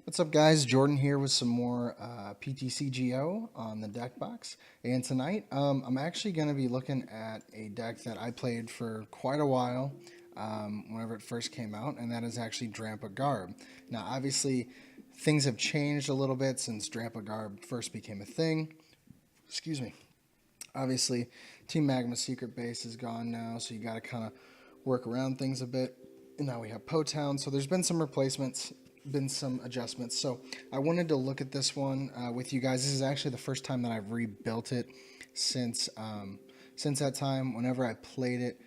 What's up, guys? Jordan here with some more PTCGO on the deck box. And tonight, I'm actually going to be looking at a deck that I played for quite a while whenever it first came out, and that is actually Drampa Garb. Now, obviously, things have changed a little bit since Drampa Garb first became a thing. Excuse me. Obviously, Team Magma's secret base is gone now, so you got to kind of work around things a bit. And now we have Potown, so there's been some replacements, been some adjustments. So I wanted to look at this one with you guys. This is actually the first time that I've rebuilt it since that time. Whenever I played it,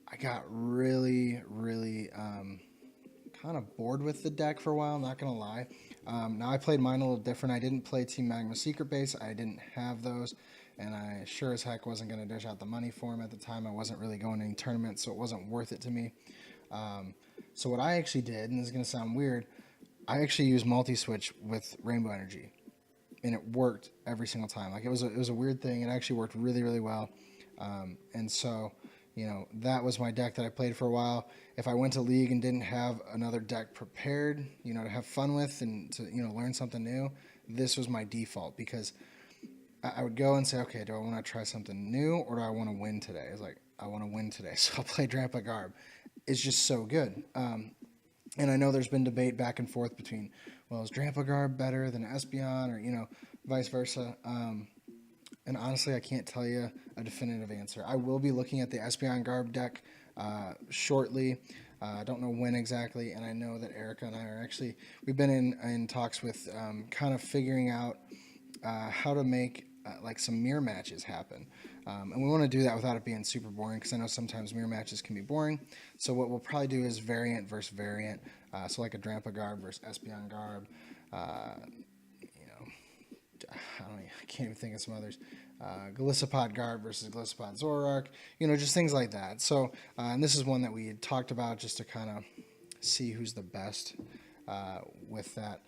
I got really kind of bored with the deck for a while, not gonna lie. Now I played mine a little different. I didn't play Team Magma Secret Base. I didn't have those, and I sure as heck wasn't gonna dish out the money for them at the time. I wasn't really going to any tournaments, so it wasn't worth it to me. So what I actually did, and this is gonna sound weird, I actually used multi-switch with Rainbow Energy, and it worked every single time. Like it was a weird thing. It actually worked really well, and so that was my deck that I played for a while. If I went to League and didn't have another deck prepared, to have fun with and to learn something new, this was my default, because I would go and say, okay, do I want to try something new or do I want to win today? It's like, I want to win today, so I'll play Drampa Garb. It's just so good. And I know there's been debate back and forth between, well, is Drampa Garb better than Espeon, or vice versa. And honestly, I can't tell you a definitive answer. I will be looking at the Espeon Garb deck shortly. I don't know when exactly, and I know that Erica and I are actually, we've been in talks with kind of figuring out how to make like some mirror matches happen. And we want to do that without it being super boring, because I know sometimes mirror matches can be boring. So what we'll probably do is variant versus variant. So like a Drampa Garb versus Espeon Garb. I can't even think of some others. Galissapod Garb versus Galissapod Zoroark. Just things like that. So, and this is one that we had talked about just to kind of see who's the best with that.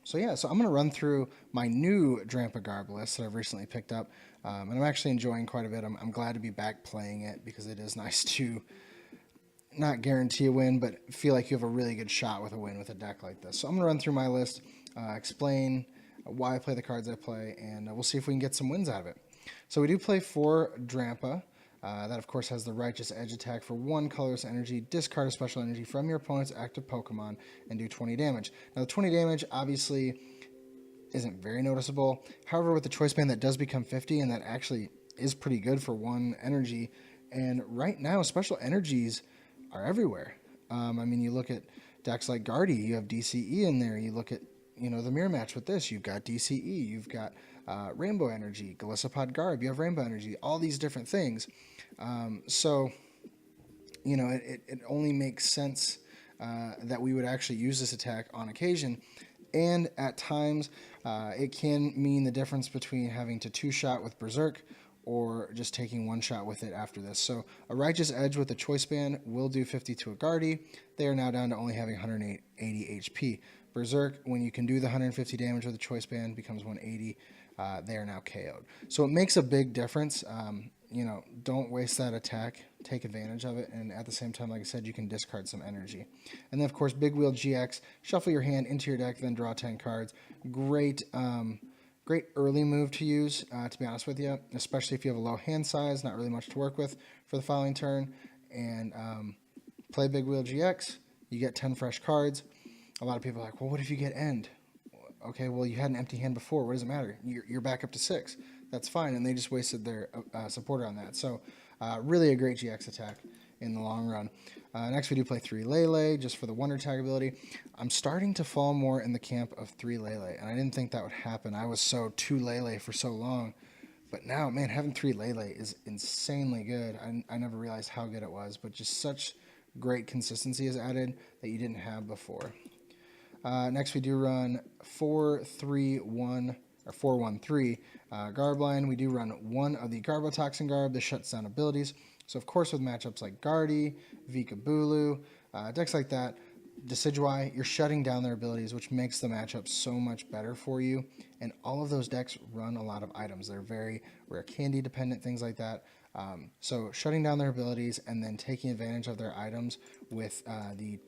So I'm going to run through my new Drampa Garb list that I've recently picked up, and I'm actually enjoying quite a bit. I'm glad to be back playing it, because it is nice to not guarantee a win, but feel like you have a really good shot with a win with a deck like this. So I'm going to run through my list, explain why I play the cards I play, and we'll see if we can get some wins out of it. So we do play 4 Drampa. That, of course, has the Righteous Edge attack for 1 colorless energy. Discard a special energy from your opponent's active Pokemon and do 20 damage. Now, the 20 damage, obviously, isn't very noticeable. However, with the Choice Band, that does become 50, and that actually is pretty good for 1 energy. And right now, special energies are everywhere. I mean, you look at decks like Guardy, you have DCE in there. You look at the mirror match with this, you've got DCE, you've got Rainbow Energy, Galissapod Garb, you have Rainbow Energy, all these different things. So it only makes sense that we would actually use this attack on occasion. And at times, it can mean the difference between having to 2-shot with Berserk or just taking 1 shot with it after this. So a Righteous Edge with a Choice Band will do 50 to a Guardy. They are now down to only having 180 HP. Berserk, when you can do the 150 damage with a Choice Band, becomes 180. They are now KO'd. So it makes a big difference. Don't waste that attack. Take advantage of it. And at the same time, like I said, you can discard some energy. And then, of course, Big Wheel GX. Shuffle your hand into your deck, then draw 10 cards. Great early move to use, to be honest with you, especially if you have a low hand size, not really much to work with for the following turn. And play Big Wheel GX. You get 10 fresh cards. A lot of people are like, well, what if you get end? Okay, well, you had an empty hand before. What does it matter? You're back up to 6. That's fine, and they just wasted their supporter on that. So really a great GX attack in the long run. Next, we do play 3 Lele, just for the Wonder Tag ability. I'm starting to fall more in the camp of 3 Lele, and I didn't think that would happen. I was so 2 Lele for so long. But now, man, having 3 Lele is insanely good. I never realized how good it was, but just such great consistency is added that you didn't have before. Next, we do run 4-3-1 or 4-1-3 Garb line. We do run 1 of the Garbotoxin Garb. This shuts down abilities. So of course with matchups like Guardy, Vikabulu, decks like that, Decidueye, you're shutting down their abilities, which makes the matchup so much better for you. And all of those decks run a lot of items. They're very rare candy dependent, things like that. So shutting down their abilities and then taking advantage of their items with the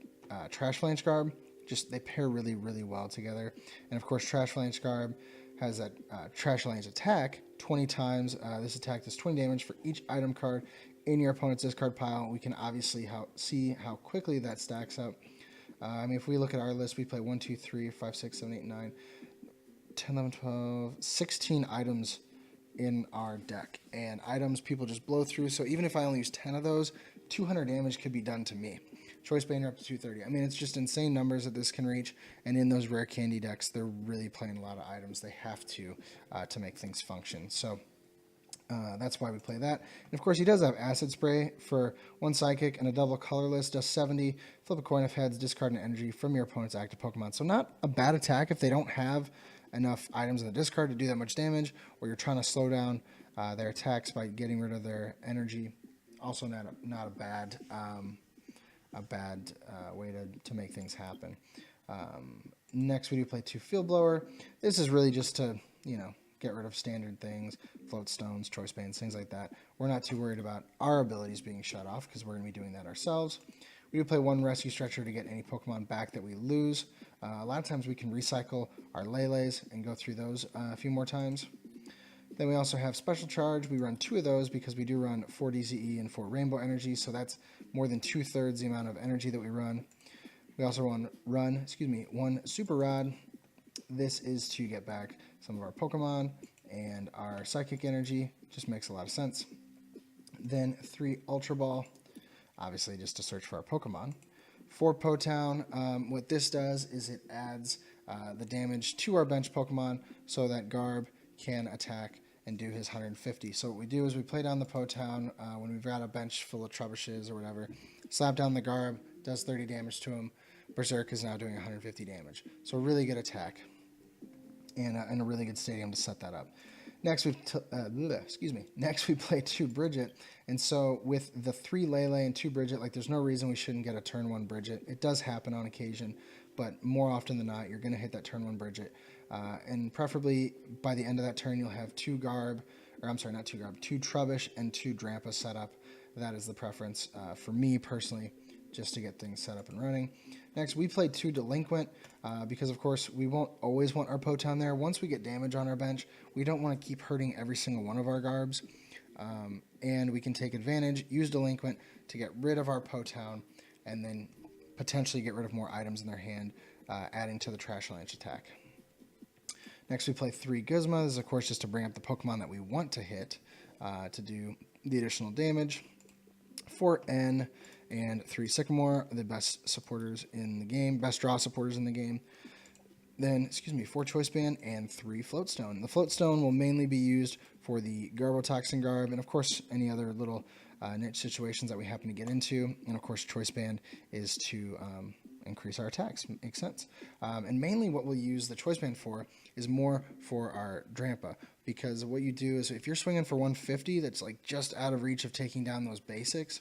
Trash Flange Garb, just they pair really, really well together. And of course, Trash Flange Garb has that Trash Flange attack 20 times. This attack does 20 damage for each item card in your opponent's discard pile. We can obviously see how quickly that stacks up. I mean, if we look at our list, we play 1, 2, 3, 5, 6, 7, 8, 9, 10, 11, 12, 16 items in our deck. And items people just blow through. So even if I only use 10 of those, 200 damage could be done to me. Choice Bane up to 230. I mean, it's just insane numbers that this can reach. And in those rare candy decks, they're really playing a lot of items. They have to make things function. So that's why we play that. And of course, he does have Acid Spray for 1 Psychic and a double colorless, does 70. Flip a coin if heads, discard an energy from your opponent's active Pokemon. So not a bad attack if they don't have enough items in the discard to do that much damage, or you're trying to slow down their attacks by getting rid of their energy. Also not a bad way to make things happen. Next, we do play 2 Field Blower. This is really just to, get rid of standard things, float stones, choice bands, things like that. We're not too worried about our abilities being shut off because we're going to be doing that ourselves. We do play 1 Rescue Stretcher to get any Pokemon back that we lose. A lot of times we can recycle our Lele's and go through those a few more times. Then we also have Special Charge. We run 2 of those because we do run 4 DCE and 4 Rainbow Energy, so that's more than 2/3 the amount of energy that we run. We also run 1 Super Rod. This is to get back some of our Pokemon and our Psychic Energy. Just makes a lot of sense. Then 3 Ultra Ball, obviously just to search for our Pokemon. 4 Po-Town. What this does is it adds the damage to our bench Pokemon so that Garb can attack and do his 150. So what we do is we play down the Po-Town when we've got a bench full of Trebuchets or whatever. Slap down the Garb, does 30 damage to him. Berserk is now doing 150 damage. So a really good attack and a really good stadium to set that up. Next we play 2 Bridget. And so with the 3 Lele and 2 Bridget, like there's no reason we shouldn't get a turn 1 Bridget. It does happen on occasion, but more often than not, you're going to hit that turn 1 Bridget. And preferably by the end of that turn, you'll have 2 Trubbish and 2 Drampa set up. That is the preference for me personally, just to get things set up and running. Next, we played 2 Delinquent because, of course, we won't always want our Po-Town there. Once we get damage on our bench, we don't want to keep hurting every single one of our Garbs. And we can take advantage, use Delinquent to get rid of our Po-Town, and then potentially get rid of more items in their hand, adding to the Trash Lance attack. Next, we play 3 Guzma. This is, of course, just to bring up the Pokemon that we want to hit to do the additional damage. 4 N and 3 Sycamore, the best supporters in the game, best draw supporters in the game. Then, 4 Choice Band and 3 Floatstone. The Floatstone will mainly be used for the Garbotoxin Garb and, of course, any other little niche situations that we happen to get into. And, of course, Choice Band is to increase our attacks. Makes sense. And mainly what we'll use the Choice Band for is more for our Drampa, because what you do is if you're swinging for 150, that's like just out of reach of taking down those basics.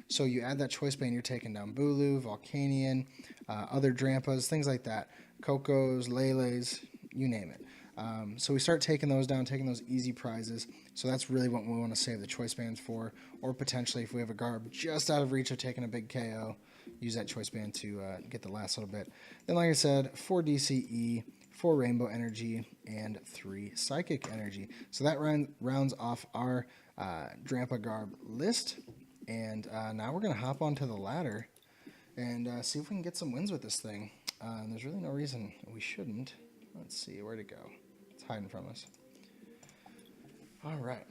So you add that Choice Band, you're taking down Bulu, Volcanion, other Drampas, things like that, Cocos, Lele's, you name it. So we start taking those down, taking those easy prizes. So that's really what we want to save the Choice Bands for, or potentially if we have a Garb just out of reach of taking a big KO, use that Choice Band to get the last little bit. Then, like I said, 4 DCE, 4 Rainbow Energy, and 3 Psychic Energy. So that rounds off our Drampa Garb list. And now we're going to hop onto the ladder and see if we can get some wins with this thing. There's really no reason we shouldn't. Let's see, where'd it go? It's hiding from us. All right.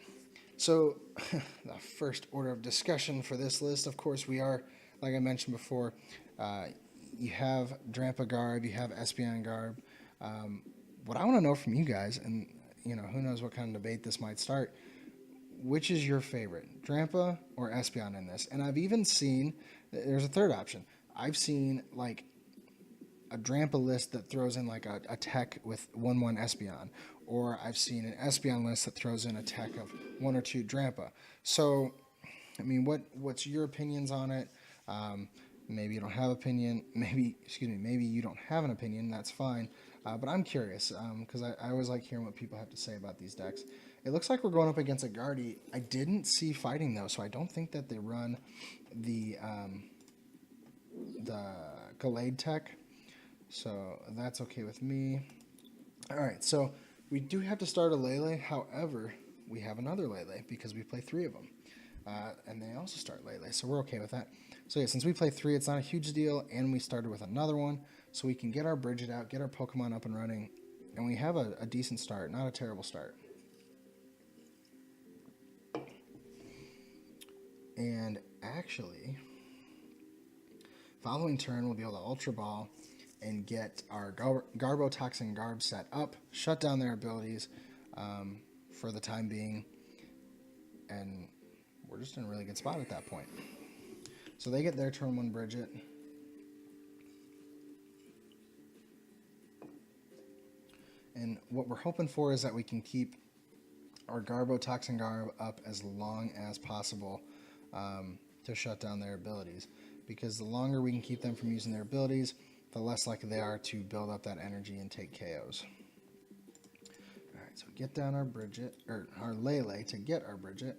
So the first order of discussion for this list, of course, we are, like I mentioned before, you have Drampa Garb, you have Espeon Garb. What I want to know from you guys, and who knows what kind of debate this might start, which is your favorite, Drampa or Espeon in this? And I've even seen, there's a third option. I've seen like a Drampa list that throws in like a tech with 1/1 Espeon, or I've seen an Espeon list that throws in a tech of 1 or 2 Drampa. So I mean, what's your opinions on it? Maybe you don't have opinion. Maybe you don't have an opinion. That's fine. But I'm curious because I always like hearing what people have to say about these decks. It looks like we're going up against a Guardy. I didn't see fighting though, so I don't think that they run the Gallade tech. So that's okay with me. All right, so we do have to start a Lele. However, we have another Lele because we play 3 of them. And they also start Lele, so we're okay with that. So yeah, since we play 3, it's not a huge deal, and we started with another one, so we can get our Bridget out, get our Pokemon up and running, and we have a decent start, not a terrible start. And actually, following turn, we'll be able to Ultra Ball and get our Garbotoxin Garb set up, shut down their abilities for the time being, and we're just in a really good spot at that point. So they get their turn 1 Bridget. And what we're hoping for is that we can keep our Garbotoxin Garb up as long as possible to shut down their abilities. Because the longer we can keep them from using their abilities, the less likely they are to build up that energy and take KOs. Alright, so get down our Bridget, or our Lele to get our Bridget.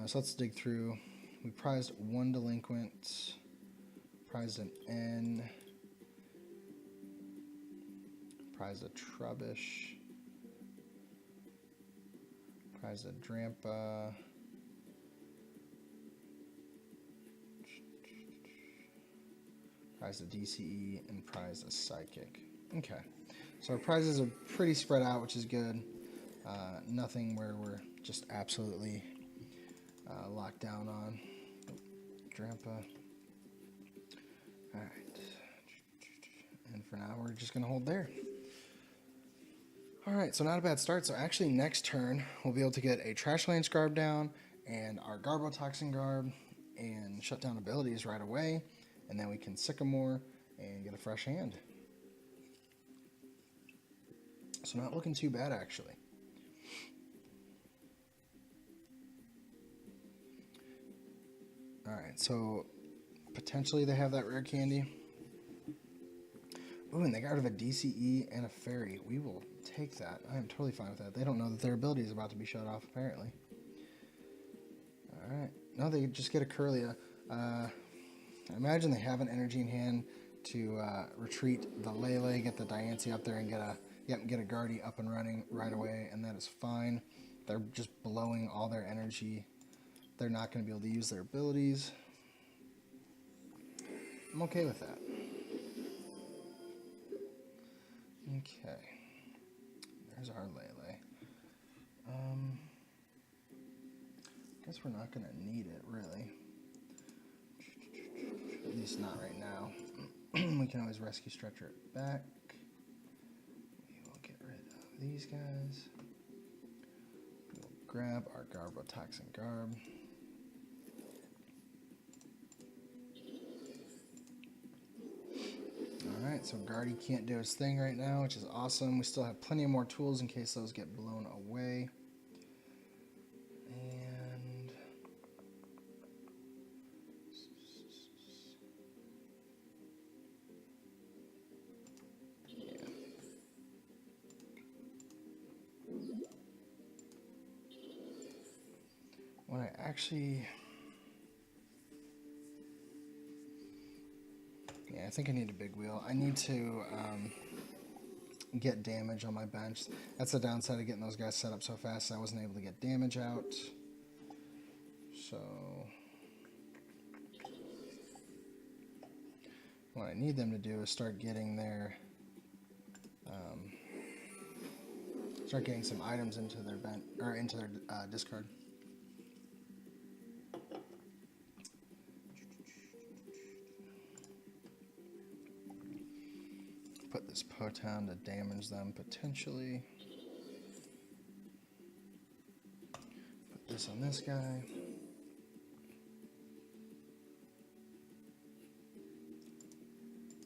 So let's dig through. We prized 1 Delinquent, prized an N, prized a Trubbish, prized a Drampa, prized a DCE, and prized a Psychic. Okay, so our prizes are pretty spread out, which is good. Nothing where we're just absolutely locked down on. Drampa. Alright. And for now, we're just going to hold there. Alright, so not a bad start. So actually, next turn, we'll be able to get a Trash Lance Garb down and our Garbotoxin Garb and shut down abilities right away. And then we can Sycamore and get a fresh hand. So not looking too bad, actually. Alright, so potentially they have that rare candy. Ooh, and they got rid of a DCE and a Fairy. We will take that. I am totally fine with that. They don't know that their ability is about to be shut off, apparently. Alright. No, they just get a Curlia. I imagine they have an energy in hand to retreat the Lele, get the Diancie up there, and get a Guardy up and running right away, and that is fine. They're just blowing all their energy. They're not going to be able to use their abilities. I'm okay with that. Okay. There's our Lele. Guess we're not going to need it, really. At least not right now. We can always rescue Stretcher it back. We will get rid of these guys. We will grab our Garbotoxin Garb. Alright, so Guardy can't do his thing right now, which is awesome. We still have plenty of more tools in case those get blown away. And yeah. What I actually... Yeah, I think I need a big wheel. I need to get damage on my bench. That's the downside of getting those guys set up so fast. I wasn't able to get damage out. So what I need them to do is start getting their start getting some items into their bench or into their discard. Put this Potown to damage them potentially. Put this on this guy.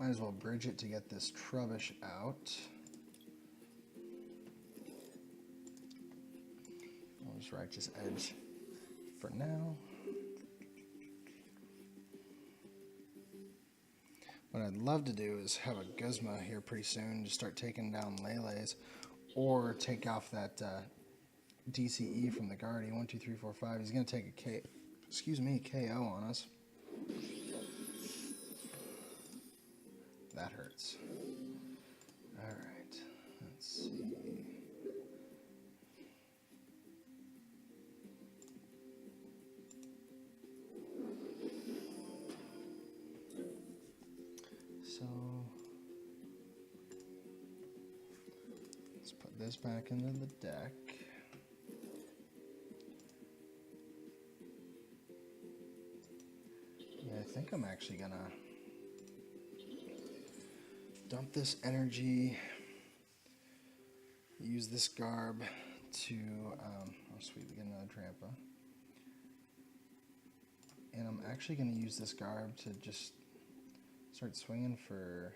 Might as well bridge it to get this Trubbish out. I'll just Righteous Edge for now. What I'd love to do is have a Guzma here pretty soon, just start taking down Lele's, or take off that DCE from the Guardy. 1, 2, 3, 4, 5. He's going to take a KO on us. That hurts. All right, let's see. So let's put this back into the deck. Yeah, I think I'm actually gonna dump this energy, use this Garb to, oh sweet, we get another Drampa. And I'm actually gonna use this Garb to just start swinging for,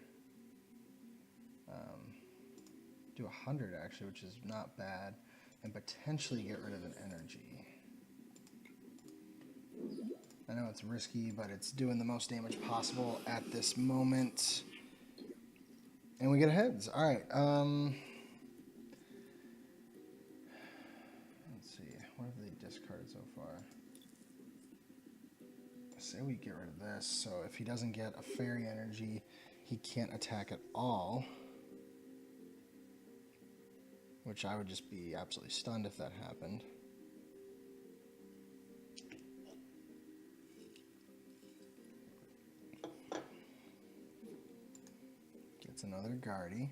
do 100 actually, which is not bad, and potentially get rid of an energy. I know it's risky, but it's doing the most damage possible at this moment. And we get heads. All right. Let's see. What have they discarded so far? I say we get rid of this. So if he doesn't get a fairy energy, he can't attack at all. Which I would just be absolutely stunned if that happened. Gets another Guardy.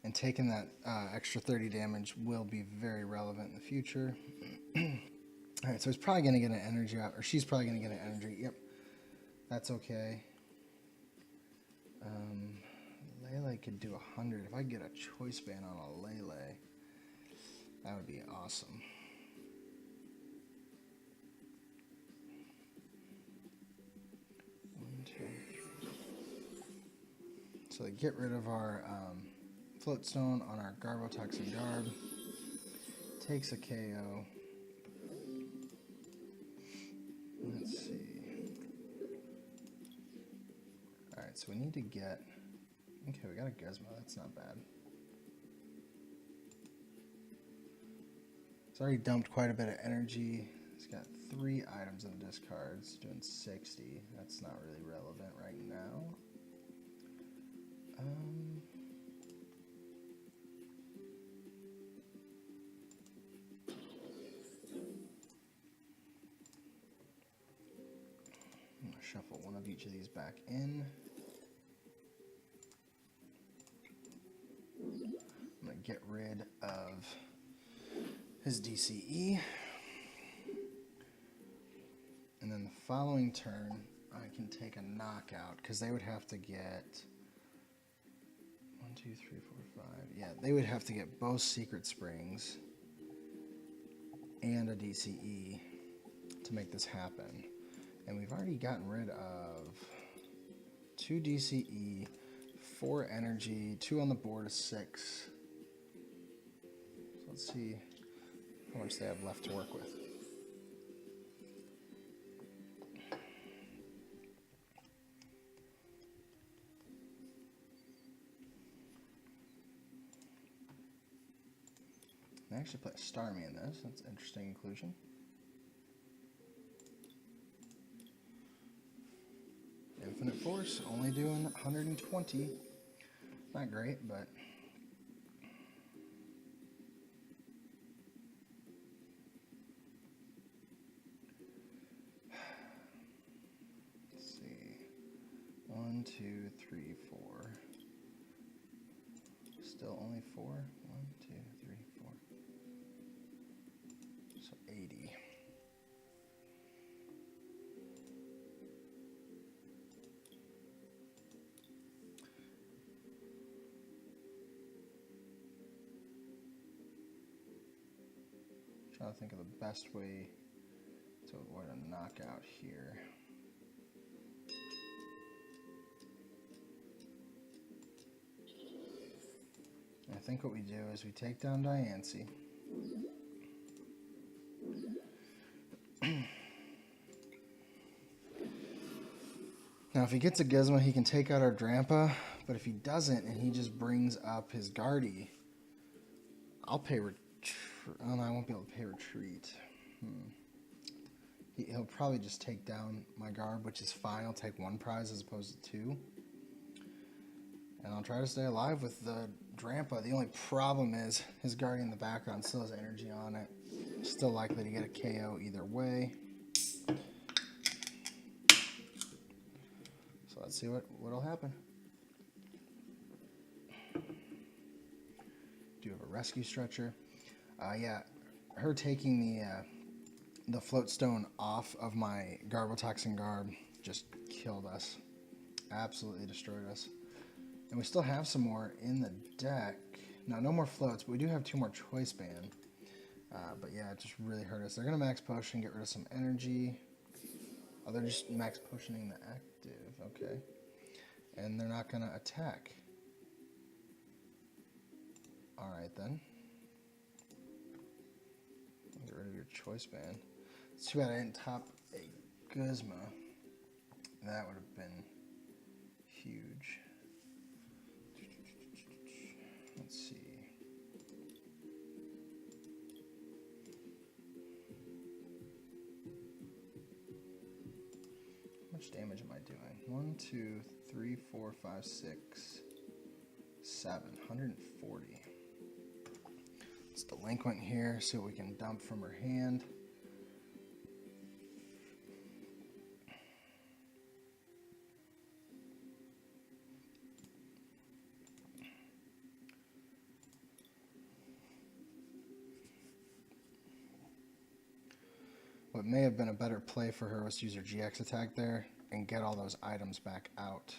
And taking that extra 30 damage will be very relevant in the future. Alright, so he's probably going to get an energy out, or she's probably going to get an energy. Yep, that's okay. Lele could do 100. If I could get a choice ban on a Lele, that would be awesome. So they get rid of our Floatstone on our Garbotoxin Garb. Takes a KO. Let's see. Alright, so we need to get... Okay, we got a Guzma. That's not bad. It's already dumped quite a bit of energy. It's got 3 items in the discards, doing 60. That's not really relevant right now. I'm going to shuffle one of each of these back in. I'm going to get rid of his DCE. And then the following turn, I can take a knockout, because they would have to get 1, 2, 3, 4, 5. Yeah, they would have to get both Secret Springs and a DCE to make this happen. And we've already gotten rid of 2 DCE, 4 energy, 2 on the board of 6. So let's see how much they have left to work with. They actually play a Starmie in this. That's an interesting inclusion. Infinite Force, only doing 120. Not great, but... Let's see. 1, 2, 3, 4. Still only 4. 1, 2, 3, 4. So 80. Trying to think of the best way to avoid a knockout here. I think what we do is we take down Diancie. Now, if he gets a Gizmo, he can take out our Drampa, but if he doesn't and he just brings up his Guardy, I'll pay oh no, I won't be able to pay retreat. He'll probably just take down my Garb, which is fine. I'll take 1 prize as opposed to 2. And I'll try to stay alive with the Drampa. The only problem is his Guardian in the background still has energy on it. Still likely to get a KO either way. So let's see what'll happen. Do have a rescue stretcher. Yeah, her taking the float stone off of my Garbotoxin Garb just killed us. Absolutely destroyed us. And we still have some more in the deck. Now, no more floats, but we do have 2 more choice band. But yeah, it just really hurt us. They're going to max potion, get rid of some energy. Oh, they're just max potioning the active. Okay. And they're not going to attack. Alright then. Get rid of your choice band. It's too bad I didn't top a Gizmo. That would have been huge. Let's see. How much damage am I doing? 1, 2, 3, 4, 5, 6, 7. 140. It's delinquent here, see what we can dump from her hand. What may have been a better play for her was to use her GX attack there and get all those items back out.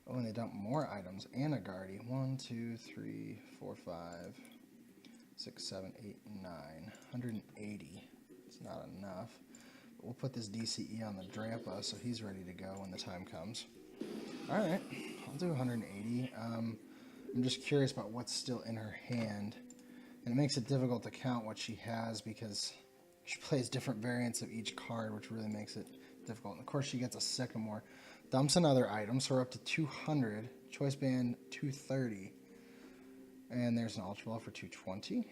Oh, and they dump more items and a Guardy. 1, 2, 3, 4, 5, 6, 7, 8, 9. 180. It's not enough. But we'll put this DCE on the Drampa so he's ready to go when the time comes. Alright, I'll do 180. I'm just curious about what's still in her hand. And it makes it difficult to count what she has because she plays different variants of each card, which really makes it difficult. And of course, she gets a Sycamore. Dumps another item, so we're up to 200. Choice band 230. And there's an Ultra Ball for 220.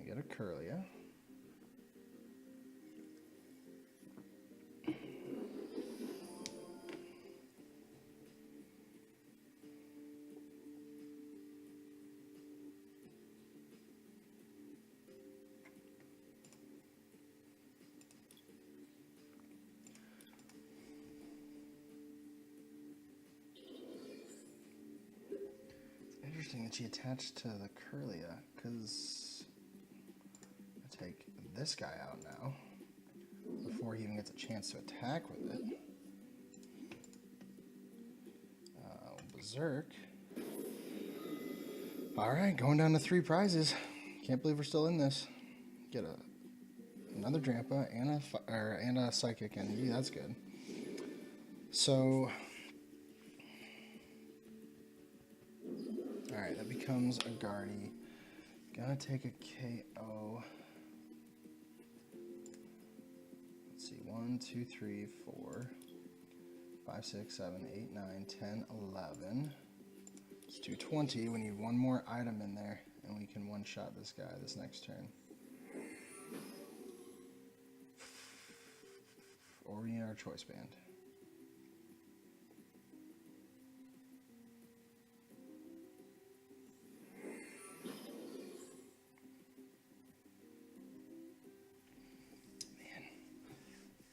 We get a Curlia. Interesting that she attached to the Curlia, because I take this guy out now before he even gets a chance to attack with it. Berserk. Alright, going down to 3 prizes. Can't believe we're still in this. Get another Drampa and a Psychic Energy. That's good. So, alright, that becomes a Guardy. Gotta take a KO. Let's see, 1, 2, 3, 4, 5, 6, 7, 8, 9, 10, 11. It's 220. We need 1 more item in there, and we can one-shot this guy this next turn. Or we need our choice band.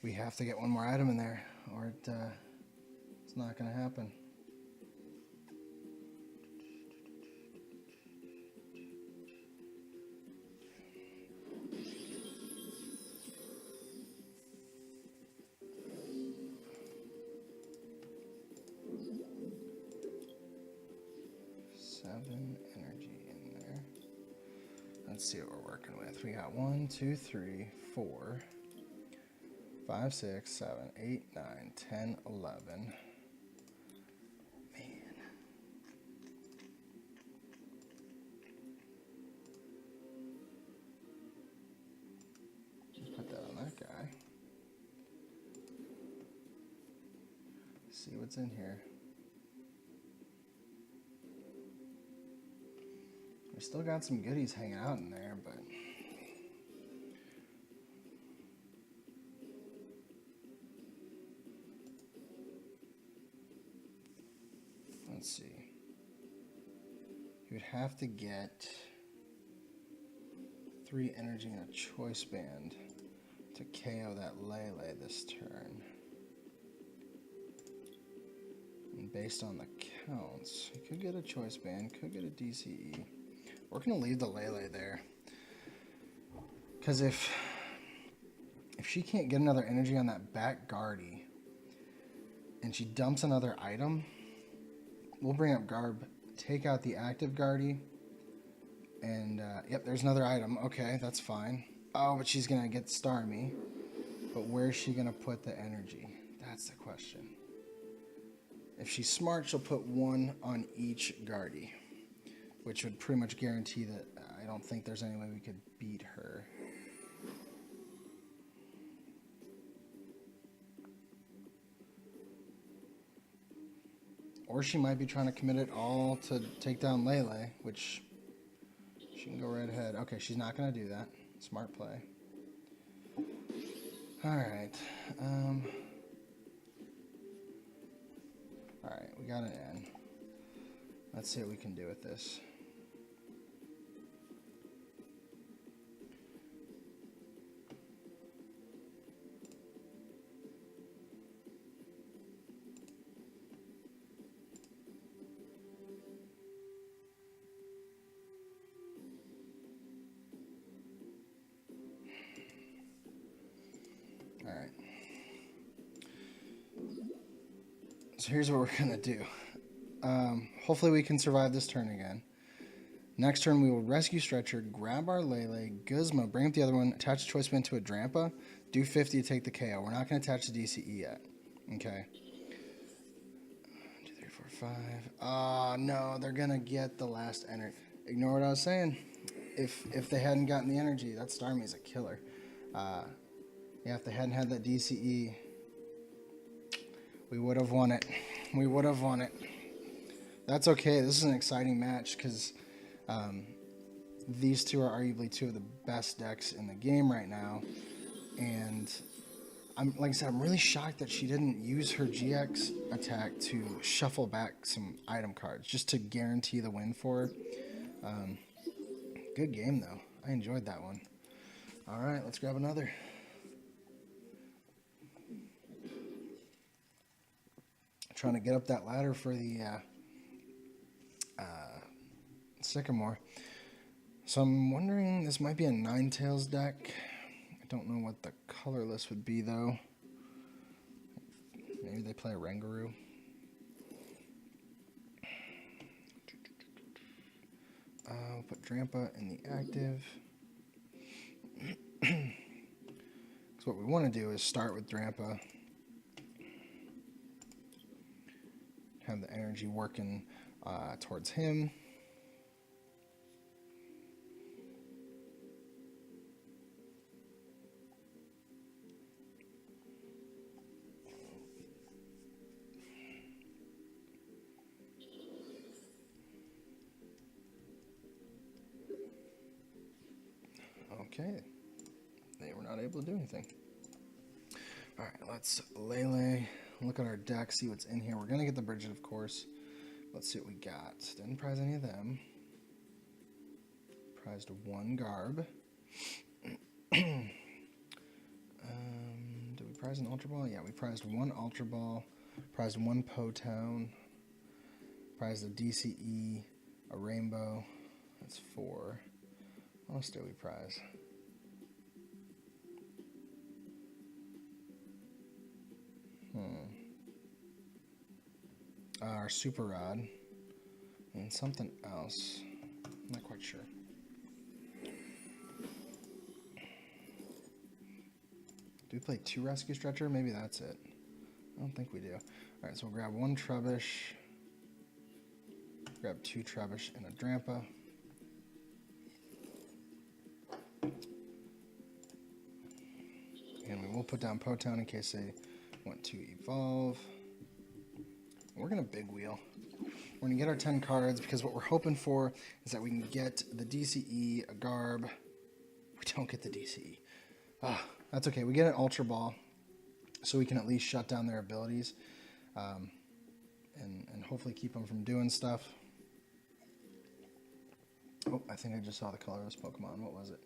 We have to get 1 more item in there, or it's not going to happen. Energy in there. Let's see what we're working with. We got 1, 2, 3, 4, 5, 6, 7, 8, 9, 10, 11. Man. Just put that on that guy. see what's in here. We still got some goodies hanging out in there, but let's see. You would have to get 3 energy and a choice band to KO that Lele this turn. And based on the counts, you could get a choice band, could get a DCE. We're going to leave the Lele there. Because if she can't get another energy on that back Guardy, and she dumps another item, we'll bring up Garb, take out the active Guardy, and yep, there's another item. Okay, that's fine. Oh, but she's going to get Starmie. But where's she going to put the energy? That's the question. If she's smart, she'll put 1 on each Guardy, which would pretty much guarantee that I don't think there's any way we could beat her. Or she might be trying to commit it all to take down Lele, which she can go right ahead. Okay, she's not going to do that. Smart play. Alright. Alright, we got an N. Let's see what we can do with this. Alright. So here's what we're going to do. Hopefully we can survive this turn again. Next turn we will rescue Stretcher, grab our Lele, Guzma, bring up the other one, attach the choice band to a Drampa, do 50 to take the KO. We're not going to attach the DCE yet. Okay. 1, 2, 3, 4, 5. Oh, no, they're going to get the last energy. Ignore what I was saying. If they hadn't gotten the energy, that Starmie's a killer. Yeah, if they hadn't had that DCE, we would have won it. We would have won it. That's okay. This is an exciting match because these two are arguably 2 of the best decks in the game right now. And like I said, I'm really shocked that she didn't use her GX attack to shuffle back some item cards just to guarantee the win for her. Good game, though. I enjoyed that one. All right, let's grab another. Trying to get up that ladder for the Sycamore. So I'm wondering, this might be a Ninetales deck. I don't know what the colorless would be, though. Maybe they play a Rangaroo. I'll put Drampa in the active. So what we want to do is start with Drampa. Have the energy working towards him. Okay, they were not able to do anything. All right, let's Lele. Look at our deck, see what's in here. We're going to get the Bridget, of course. Let's see what we got. Didn't prize any of them. Prized 1 Garb. Did we prize an Ultra Ball? Yeah, we prized 1 Ultra Ball. Prized 1 Potown. Prized a DCE, a Rainbow. That's 4. What else did we prize? Our Super Rod. And something else. I'm not quite sure. Do we play 2 Rescue Stretcher? Maybe that's it. I don't think we do. Alright, so we'll grab 1 Trubbish. Grab 2 Trubbish and a Drampa. And we will put down Potown in case they want to evolve. We're going to big wheel. We're going to get our 10 cards because what we're hoping for is that we can get the DCE, a Garb. We don't get the DCE. That's okay. We get an Ultra Ball so we can at least shut down their abilities and hopefully keep them from doing stuff. Oh, I think I just saw the color of this Pokemon. What was it?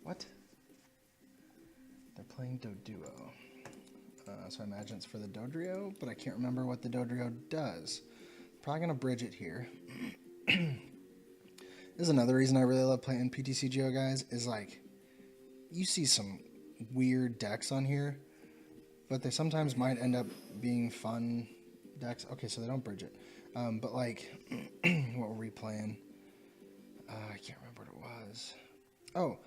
What? They're playing Doduo. So I imagine it's for the Dodrio, but I can't remember what the Dodrio does. Probably going to bridge it here. This is another reason I really love playing PTCGO, guys, is like, you see some weird decks on here, but they sometimes might end up being fun decks. Okay, so they don't bridge it. But like, what were we playing? I can't remember what it was. Oh,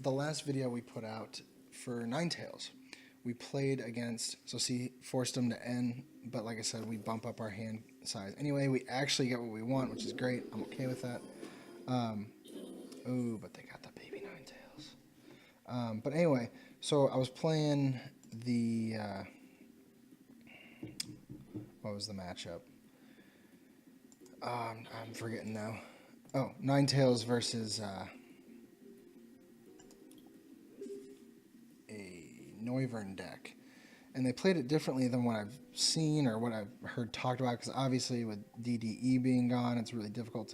the last video we put out for Ninetales. We played against, so see, forced them to N, but like I said, we bump up our hand size. Anyway, we actually get what we want, which is great. I'm okay with that. Ooh, but they got the baby Ninetales. But anyway, so I was playing the, what was the matchup? I'm forgetting now. Oh, Ninetales versus a Noivern deck. And they played it differently than what I've seen or what I've heard talked about, because obviously with DDE being gone, it's really difficult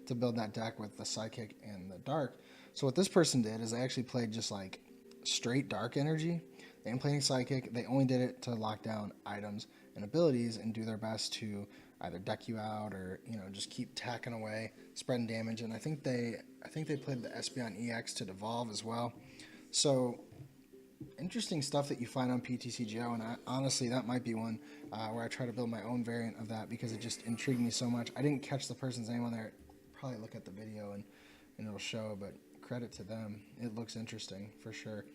to build that deck with the Psychic and the Dark. So what this person did is they actually played just like straight Dark energy. They didn't play any Psychic. They only did it to lock down items and abilities and do their best to either deck you out or, you know, just keep tacking away, spreading damage. And I think they played the Espeon EX to devolve as well. So interesting stuff that you find on PTCGO, and honestly, that might be one where I try to build my own variant of that because it just intrigued me so much. I didn't catch the person's name on there. Probably look at the video and it'll show, but credit to them. It looks interesting for sure.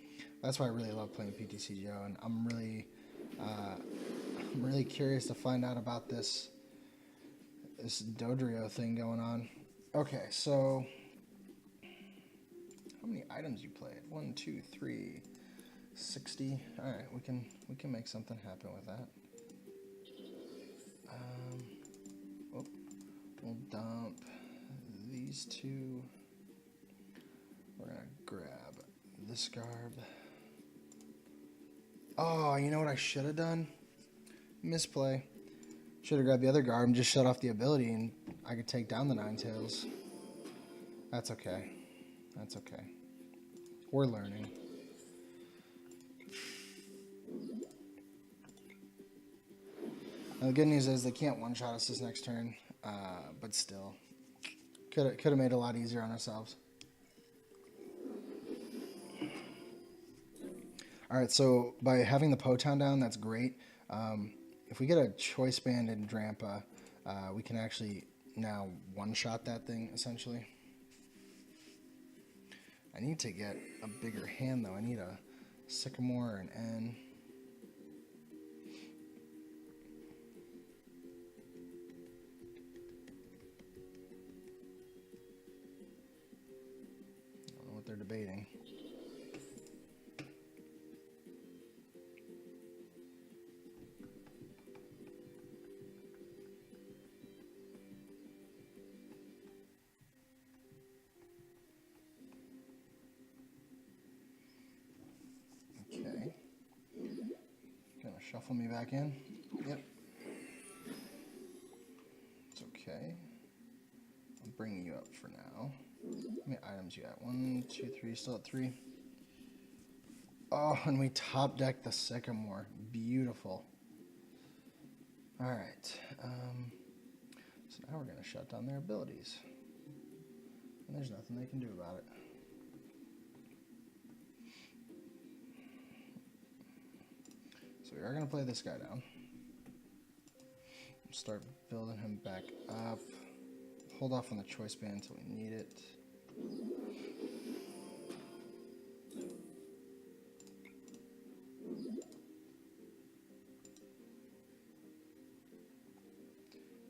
That's why I really love playing PTCGO, and I'm really curious to find out about this Dodrio thing going on. Okay, so how many items you played? 1, 2, 3, 60. All right, we can make something happen with that. We'll dump these two. We're gonna grab this Garb. Oh, you know what I should have done? Misplay. Should have grabbed the other Garb and just shut off the ability, and I could take down the Ninetales. That's okay. That's okay. We're learning. Now, the good news is they can't one-shot us this next turn, but still. Could have made it a lot easier on ourselves. Alright, so by having the Potown down, that's great. If we get a Choice Band in Drampa, we can actually now one-shot that thing, essentially. I need to get a bigger hand, though. I need a Sycamore or an N. I don't know what they're debating. Shuffle me back in. Yep. It's okay. I'm bringing you up for now. How many items you at? 1, 2, 3. Still at 3. Oh, and we top deck the Sycamore. Beautiful. All right. So now we're going to shut down their abilities. And there's nothing they can do about it. So we are going to play this guy down. Start building him back up. Hold off on the Choice Band until we need it.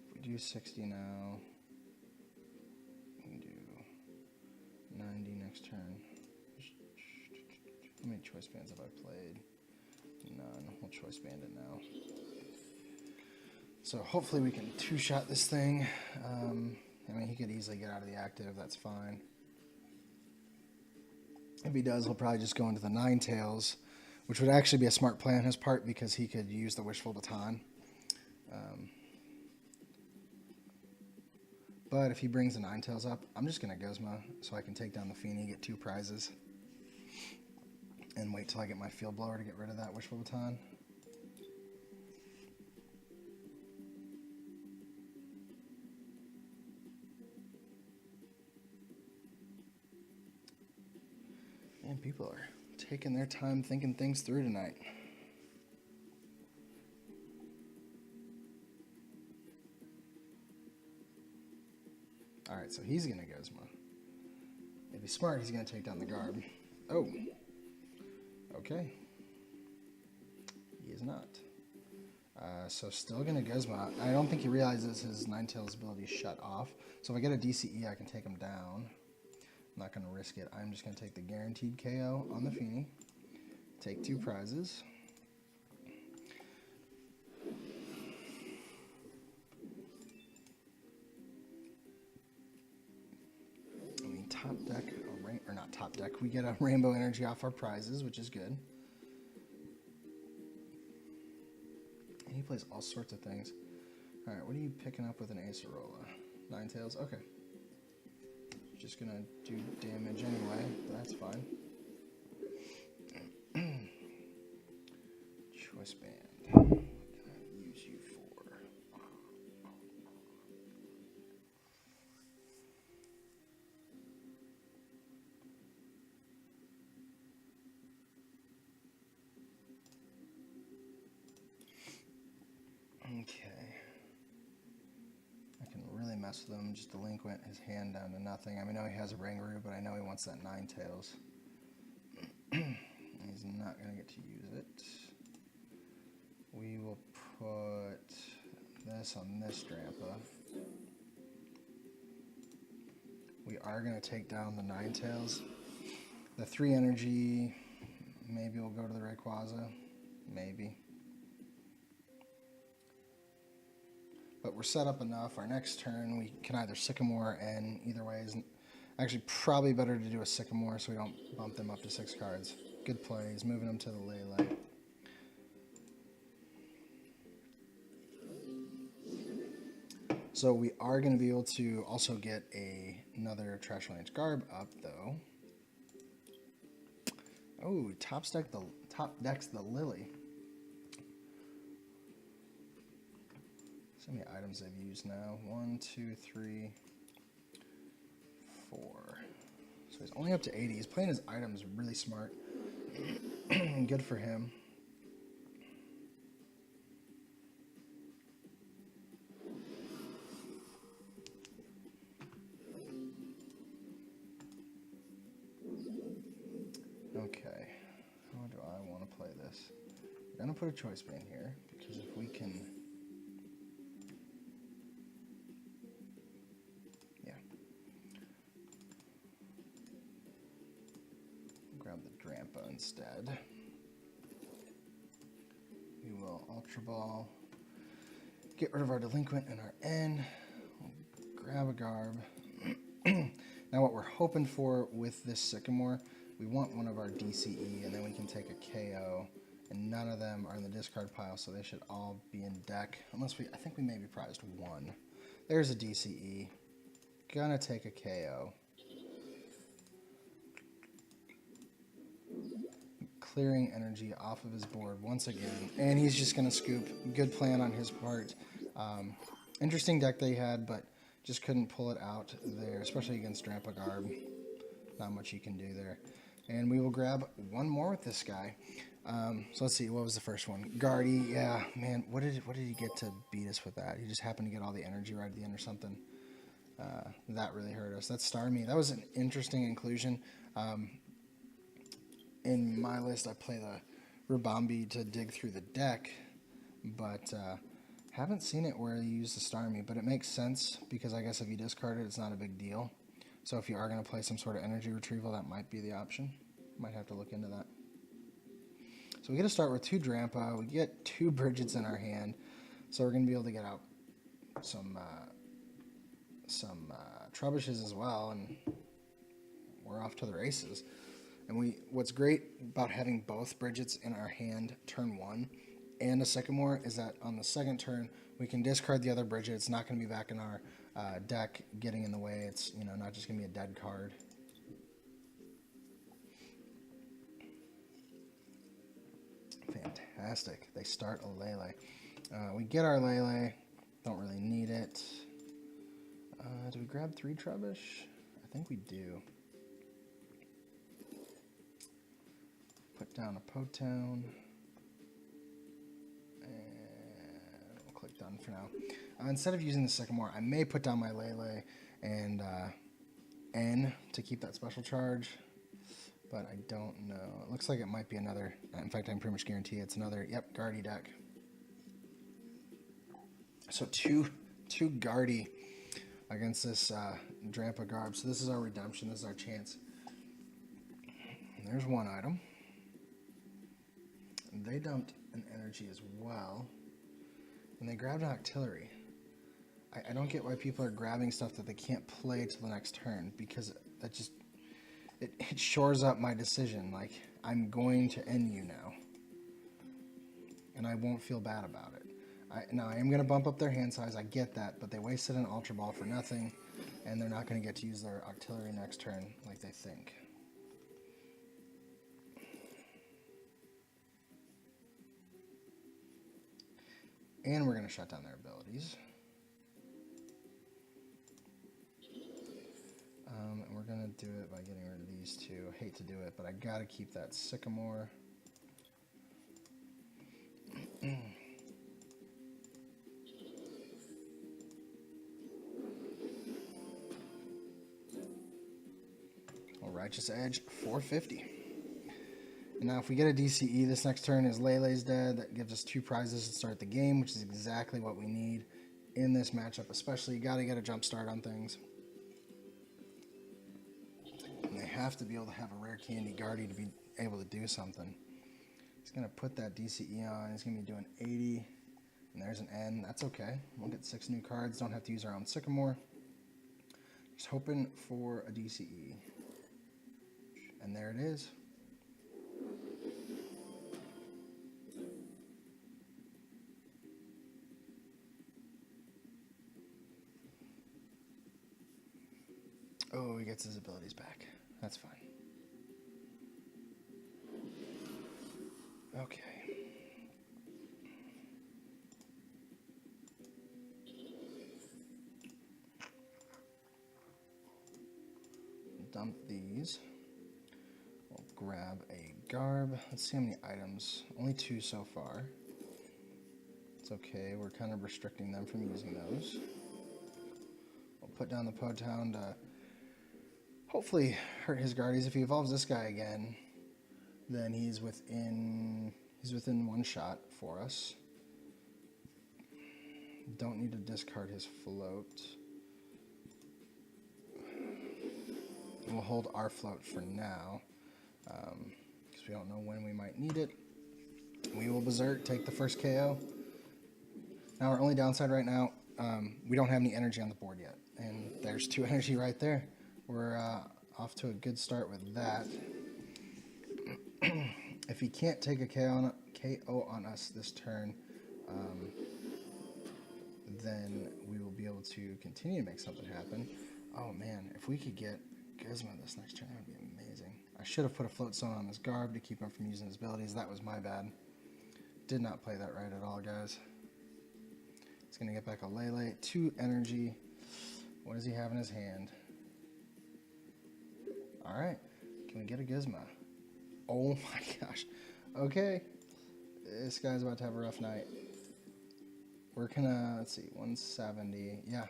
If we do 60 now, we can do 90 next turn. How many Choice Bands have I played? None. We'll Choice Band it now. So hopefully we can two-shot this thing. I mean, he could easily get out of the active. That's fine. If he does, he'll probably just go into the Nine Tails, which would actually be a smart play on his part because he could use the Wishful Baton. But if he brings the Nine Tails up, I'm just going to Guzma so I can take down the Feeny, get 2 prizes, and wait till I get my Field Blower to get rid of that Wishful Baton. And people are taking their time thinking things through tonight. Alright, so he's going to Guzma. If he's smart, he's going to take down the Garb. Oh. Okay. He is not. So still going to Guzma. I don't think he realizes his Ninetales ability is shut off. So if I get a DCE, I can take him down. I'm not going to risk it. I'm just going to take the guaranteed KO on the Feeny. Take 2 prizes. Top deck, or not top deck, we get a rainbow energy off our prizes, which is good. And he plays all sorts of things. Alright, what are you picking up with an Acerola? Ninetales? Okay. Just gonna do damage anyway, but that's fine. Choice Band. What can I use you for? Okay. I can really mess with him. Just delinquent his hand down to nothing. I mean, I know he has a Rangaroo, but I know he wants that Ninetales. He's not going to get to use it. We will put this on this Drampa. We are going to take down the Ninetales. The 3 energy, maybe we'll go to the Rayquaza. Maybe. But we're set up enough. Our next turn, we can either Sycamore, and either way is actually probably better to do a Sycamore so we don't bump them up to 6 cards. Good plays, moving them to the Lele. So we are going to be able to also get another Trash Lance Garb up, though. Oh, top decks the Lily. So many items I've used now. 1, 2, 3, 4. So he's only up to 80. He's playing his items really smart. Good for him. Okay. How do I want to play this? I'm going to put a Choice Band here because if we can... Grab the Drampa instead. We will Ultra Ball, get rid of our Delinquent and our N, we'll grab a Garb. Now what we're hoping for with this Sycamore, we want one of our DCE and then we can take a KO, and none of them are in the discard pile, so they should all be in deck, unless I think we maybe prized 1. There's a DCE, gonna take a KO. Clearing energy off of his board once again, and he's just going to scoop. Good plan on his part. Interesting deck they had, but just couldn't pull it out there, especially against Drampa Garb. Not much you can do there. And we will grab one more with this guy. So let's see, what was the first one? Guardy, yeah, man, what did he get to beat us with that? He just happened to get all the energy right at the end or something. That really hurt us. That's Starmie. That was an interesting inclusion. In my list, I play the Rubambi to dig through the deck, but haven't seen it where you use the Starmie, but it makes sense because I guess if you discard it, it's not a big deal. So if you are going to play some sort of energy retrieval, that might be the option. Might have to look into that. So we get to start with 2 Drampa. We get 2 Bridgets in our hand. So we're going to be able to get out some Trebuchets as well, and we're off to the races. And what's great about having both Bridgets in our hand turn 1 and a Sycamore is that on the second turn we can discard the other Bridget. It's not going to be back in our deck getting in the way. It's not just going to be a dead card. Fantastic. They start a Lele. We get our Lele. Don't really need it. Do we grab 3 Trebuch? I think we do. Put down a Potown. And we'll click done for now. Instead of using the Sycamore, I may put down my Lele and N to keep that special charge. But I don't know. It looks like it might be another. In fact, I can pretty much guarantee it's another. Yep, Guardy deck. So two Guardy against this Drampa Garb. So this is our redemption. This is our chance. And there's one item. They dumped an energy as well. And they grabbed an artillery. I don't get why people are grabbing stuff that they can't play till the next turn, because that just it shores up my decision. Like, I'm going to end you now, and I won't feel bad about it. Now I am going to bump up their hand size. I get that, but they wasted an Ultra Ball for nothing, and they're not going to get to use their artillery next turn like they think. And we're going to shut down their abilities. And we're going to do it by getting rid of these two. I hate to do it, but I got to keep that Sycamore. Righteous Edge, 450. And now if we get a DCE, this next turn is Lele's dead. That gives us 2 prizes to start the game, which is exactly what we need in this matchup. Especially, you got to get a jump start on things. And they have to be able to have a rare candy Guardy to be able to do something. He's going to put that DCE on. He's going to be doing 80. And there's an N. That's okay. We'll get 6 new cards. Don't have to use our own Sycamore. Just hoping for a DCE. And there it is. Oh, he gets his abilities back. That's fine. Okay. Dump these. We'll grab a Garb. Let's see how many items. Only 2 so far. It's okay. We're kind of restricting them from using those. We'll put down the Potown to hopefully hurt his Guardies. If he evolves this guy again, then he's within 1 shot for us. Don't need to discard his float. We'll hold our float for now, because we don't know when we might need it. We will Berserk, take the first KO. Now our only downside right now, we don't have any energy on the board yet. And there's 2 energy right there. We're off to a good start with that. If he can't take a KO on us this turn, then we will be able to continue to make something happen. Oh man, if we could get Gizmo this next turn, that would be amazing. I should have put a float zone on this Garb to keep him from using his abilities. That was my bad. Did not play that right at all, guys. He's going to get back a Lele. 2 energy. What does he have in his hand? Alright. Can we get a Gizmo? Oh my gosh. Okay. This guy's about to have a rough night. We're gonna, let's see, 170. Yeah.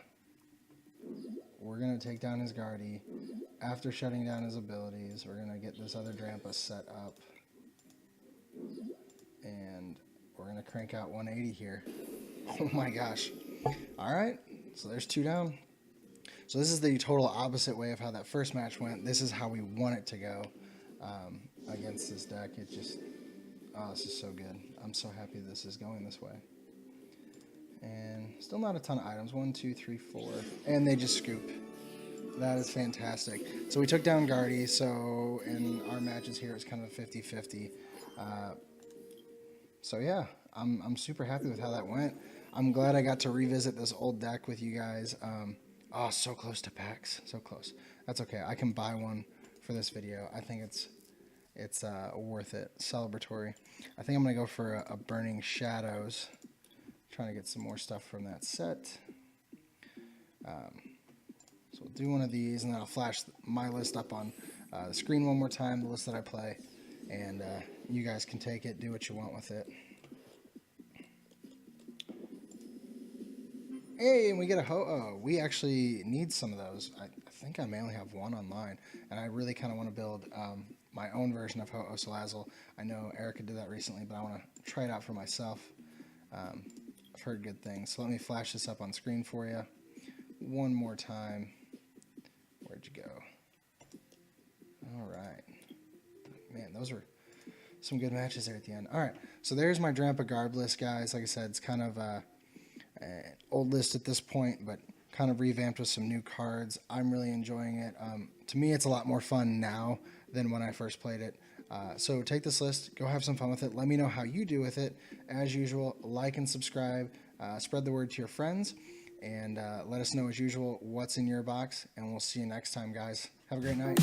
We're going to take down his Guardy. After shutting down his abilities, we're going to get this other Drampa set up. And we're going to crank out 180 here. Oh my gosh. Alright, so there's 2 down. So this is the total opposite way of how that first match went. This is how we want it to go against this deck. It just, oh, this is so good. I'm so happy this is going this way. And still not a ton of items. 1, 2, 3, 4. And they just scoop. That is fantastic. So we took down Gardy, so in our matches here it's kind of a 50-50. So yeah, I'm super happy with how that went. I'm glad I got to revisit this old deck with you guys. Oh, so close to packs. So close. That's okay. I can buy one for this video. I think it's worth it. Celebratory. I think I'm going to go for a Burning Shadows. Trying to get some more stuff from that set. So we'll do one of these, and then I'll flash my list up on the screen one more time, the list that I play, and you guys can take it, do what you want with it. Hey, and we get a Ho-Oh. We actually need some of those. I think I may only have one online, and I really kind of want to build my own version of Ho-Oh Salazzle. I know Erica did that recently, but I want to try it out for myself. I've heard good things. So let me flash this up on screen for you one more time. Where'd you go? All right. Man, those were some good matches there at the end. All right, so there's my Drampa Garb list, guys. Like I said, it's kind of an old list at this point, but kind of revamped with some new cards. I'm really enjoying it. To me, it's a lot more fun now than when I first played it. So take this list, go have some fun with it. Let me know how you do with it. As usual, like and subscribe. Spread the word to your friends. And let us know, as usual, what's in your box. And we'll see you next time, guys. Have a great night.